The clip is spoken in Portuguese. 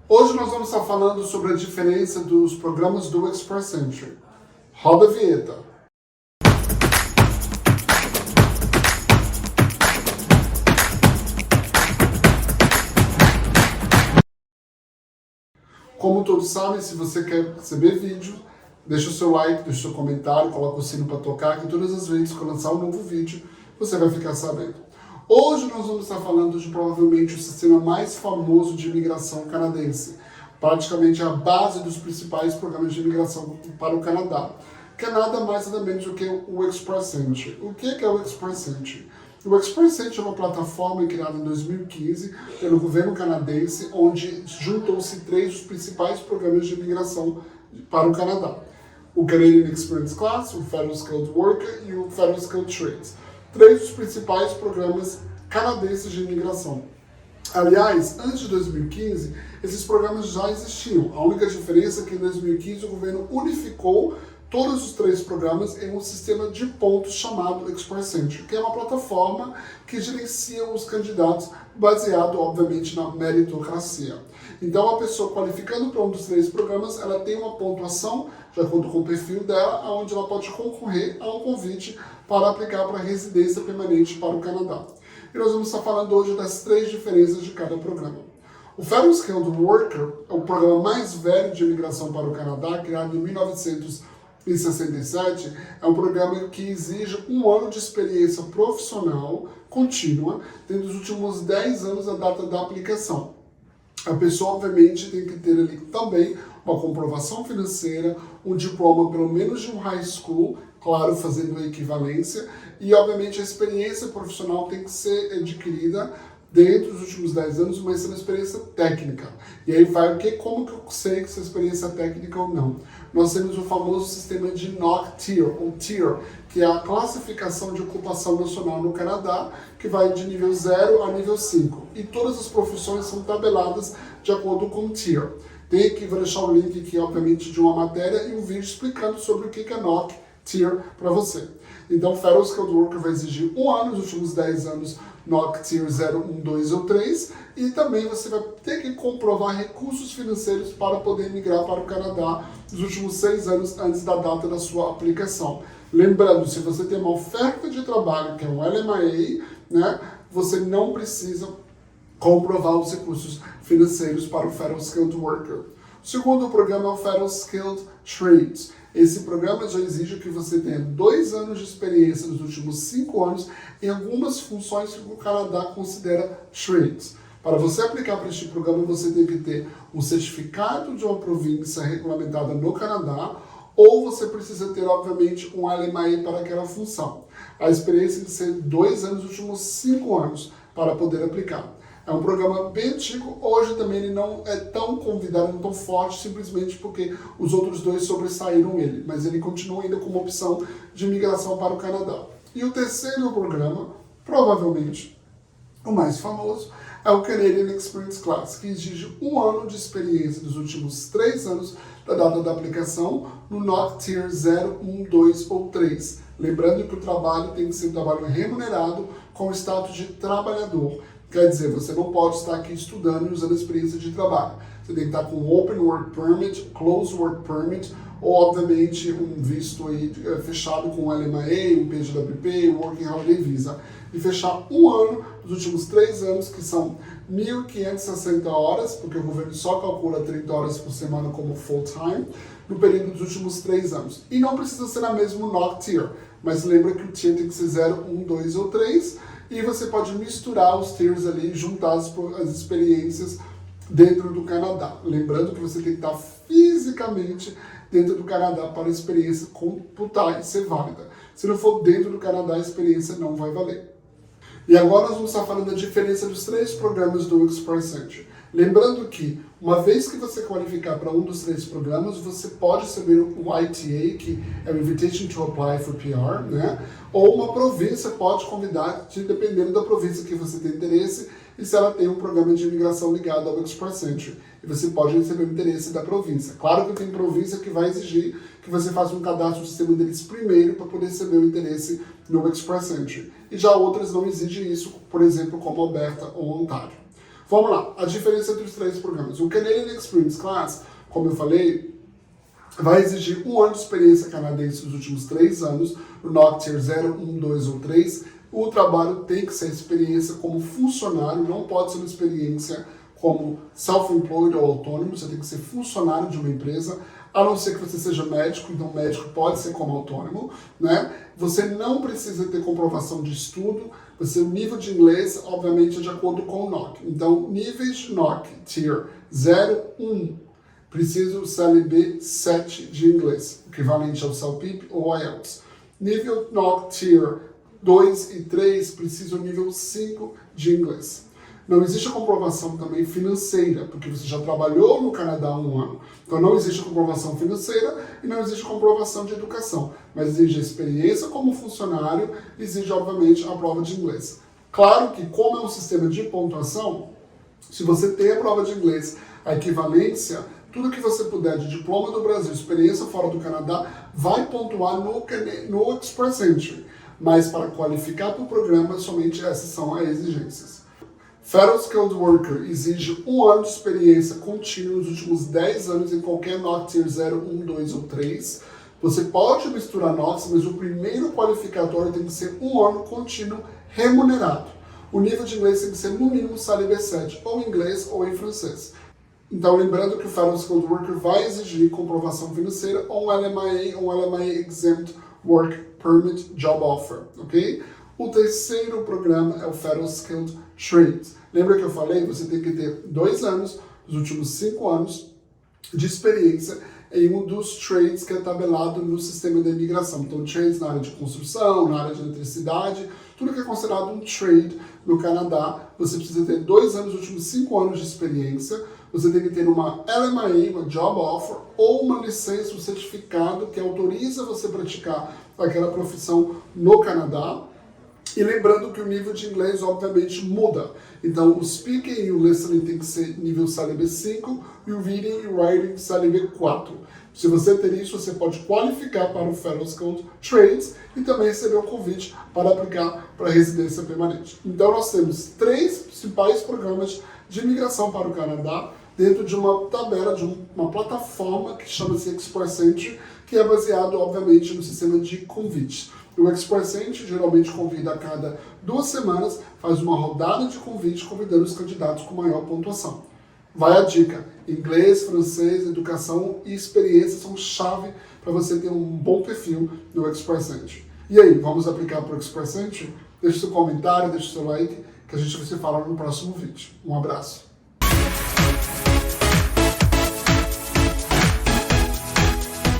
Hoje nós vamos estar falando sobre a diferença dos programas do Express Entry. Roda a vinheta. Como todos sabem, se você quer receber vídeo, deixa o seu like, deixa o seu comentário, coloca o sino para tocar, que todas as vezes que eu lançar um novo vídeo, você vai ficar sabendo. Hoje nós vamos estar falando de provavelmente o sistema mais famoso de imigração canadense. Praticamente a base dos principais programas de imigração para o Canadá, que é nada mais nada menos do que o Express Entry. O que é o Express Entry? O Express Entry é uma plataforma criada em 2015 pelo governo canadense, onde juntou-se três dos principais programas de imigração para o Canadá. O Canadian Experience Class, o Federal Skilled Worker e o Federal Skilled Trades. Três dos principais programas canadenses de imigração. Aliás, antes de 2015, esses programas já existiam. A única diferença é que em 2015 o governo unificou todos os três programas em um sistema de pontos chamado Express Entry, que é uma plataforma que gerencia os candidatos baseado, obviamente, na meritocracia. Então, a pessoa qualificando para um dos três programas, ela tem uma pontuação, de acordo com o perfil dela, onde ela pode concorrer a um convite para aplicar para residência permanente para o Canadá. E nós vamos estar falando hoje das três diferenças de cada programa. O Federal Skilled Worker é o programa mais velho de imigração para o Canadá, criado em 1967, é um programa que exige um ano de experiência profissional contínua dentro dos últimos 10 anos da data da aplicação. A pessoa, obviamente, tem que ter ali também uma comprovação financeira, um diploma pelo menos de um high school, claro, fazendo a equivalência, e, obviamente, a experiência profissional tem que ser adquirida dentro dos últimos 10 anos, mas sendo uma experiência técnica. E aí vai como que eu sei que essa experiência é técnica ou não? Nós temos o famoso sistema de NOC ou Tier, que é a classificação de ocupação nacional no Canadá, que vai de nível 0 a nível 5. E todas as profissões são tabeladas de acordo com o Tier. Tem aqui, vou deixar o link aqui, obviamente, de uma matéria e um vídeo explicando sobre o que é NOC Tier para você. Então, o Federal Skilled Worker vai exigir um ano, nos últimos 10 anos, NOC Tier 0, 1, 2 ou 3, e também você vai ter que comprovar recursos financeiros para poder migrar para o Canadá nos últimos 6 anos antes da data da sua aplicação. Lembrando, se você tem uma oferta de trabalho, que é um LMIA, né, você não precisa comprovar os recursos financeiros para o Federal Skilled Worker. O segundo programa é o Federal Skilled Trades. Esse programa já exige que você tenha 2 anos de experiência nos últimos 5 anos em algumas funções que o Canadá considera trades. Para você aplicar para este programa, você tem que ter um certificado de uma província regulamentada no Canadá, ou você precisa ter, obviamente, um LMIA para aquela função. A experiência tem que ser 2 anos nos últimos 5 anos para poder aplicar. É um programa bem antigo, hoje também ele não é tão convidado, não tão forte, simplesmente porque os outros dois sobressaíram ele, mas ele continua ainda como opção de imigração para o Canadá. E o terceiro programa, provavelmente o mais famoso, é o Canadian Experience Class, que exige um ano de experiência dos últimos 3 anos da data da aplicação no NOC Tier 0, 1, 2 ou 3. Lembrando que o trabalho tem que ser um trabalho remunerado com o status de trabalhador. Quer dizer, você não pode estar aqui estudando e usando a experiência de trabalho. Você tem que estar com Open Work Permit, Closed Work Permit, ou, obviamente, um visto aí, fechado com o LMIA, um PGWP, um Working Holiday Visa. E fechar um ano dos últimos 3 anos, que são 1.560 horas, porque o governo só calcula 30 horas por semana como full-time, no período dos últimos 3 anos. E não precisa ser a mesma NOC Tier, mas lembra que o Tier tem que ser 0, 1, 2 ou 3, e você pode misturar os tiers ali, juntar as experiências dentro do Canadá. Lembrando que você tem que estar fisicamente dentro do Canadá para a experiência computar e ser válida. Se não for dentro do Canadá, a experiência não vai valer. E agora nós vamos estar falando da diferença dos 3 programas do Express Entry. Lembrando que, uma vez que você qualificar para um dos 3 programas, você pode receber um ITA, que é o Invitation to Apply for PR, né? Ou uma província pode convidar, dependendo da província que você tem interesse, e se ela tem um programa de imigração ligado ao Express Entry. E você pode receber o interesse da província. Claro que tem província que vai exigir que você faça um cadastro no sistema deles primeiro para poder receber o interesse no Express Entry. E já outras não exigem isso, por exemplo, como Alberta ou Ontário. Vamos lá, a diferença entre os 3 programas. O Canadian Experience Class, como eu falei, vai exigir 1 ano de experiência canadense nos últimos 3 anos, no NOC Tier 0, 1, 2 ou 3. O trabalho tem que ser experiência como funcionário, não pode ser uma experiência como self-employed ou autônomo, você tem que ser funcionário de uma empresa, a não ser que você seja médico, então médico pode ser como autônomo, né? Você não precisa ter comprovação de estudo, o nível de inglês, obviamente, é de acordo com o NOC. Então, níveis de NOC, Tier 0, 1, preciso CLB 7 de inglês, equivalente ao CELPIP ou IELTS. Nível NOC Tier 2 e 3, preciso nível 5 de inglês. Não existe a comprovação também financeira, porque você já trabalhou no Canadá há 1 ano. Então não existe a comprovação financeira e não existe a comprovação de educação. Mas exige a experiência como funcionário, exige, obviamente, a prova de inglês. Claro que, como é um sistema de pontuação, se você tem a prova de inglês, a equivalência, tudo que você puder de diploma do Brasil, experiência fora do Canadá, vai pontuar no Express Entry. Mas para qualificar para o programa, somente essas são as exigências. Federal Skilled Worker exige 1 ano de experiência contínua nos últimos 10 anos em qualquer NOC Tier 0, 1, 2 ou 3. Você pode misturar NOCs, mas o primeiro qualificatório tem que ser 1 ano contínuo remunerado. O nível de inglês tem que ser no mínimo CLB 7, ou em inglês ou em francês. Então, lembrando que o Federal Skilled Worker vai exigir comprovação financeira ou um LMIA ou um LMIA Exempt Work Permit Job Offer, ok? O terceiro programa é o Federal Skilled Trades. Lembra que eu falei? Você tem que ter 2 anos, os últimos 5 anos, de experiência em um dos trades que é tabelado no sistema da imigração. Então, trades na área de construção, na área de eletricidade, tudo que é considerado um trade no Canadá, você precisa ter 2 anos, os últimos 5 anos de experiência. Você tem que ter uma LMIA, uma Job Offer, ou uma licença, um certificado que autoriza você a praticar aquela profissão no Canadá. E lembrando que o nível de inglês, obviamente, muda. Então, o speaking e o listening tem que ser nível CLB 5 e o reading e o writing CLB 4. Se você ter isso, você pode qualificar para o Federal Skilled Trades e também receber o convite para aplicar para a residência permanente. Então, nós temos 3 principais programas de imigração para o Canadá dentro de uma tabela, de uma plataforma que chama-se Express Entry, que é baseado, obviamente, no sistema de convites. O Express Entry geralmente convida a cada 2 semanas, faz uma rodada de convite convidando os candidatos com maior pontuação. Vai a dica, inglês, francês, educação e experiência são chave para você ter um bom perfil no Express Entry. E aí, vamos aplicar para o Express Entry? Deixe seu comentário, deixe seu like, que a gente vai se falar no próximo vídeo. Um abraço.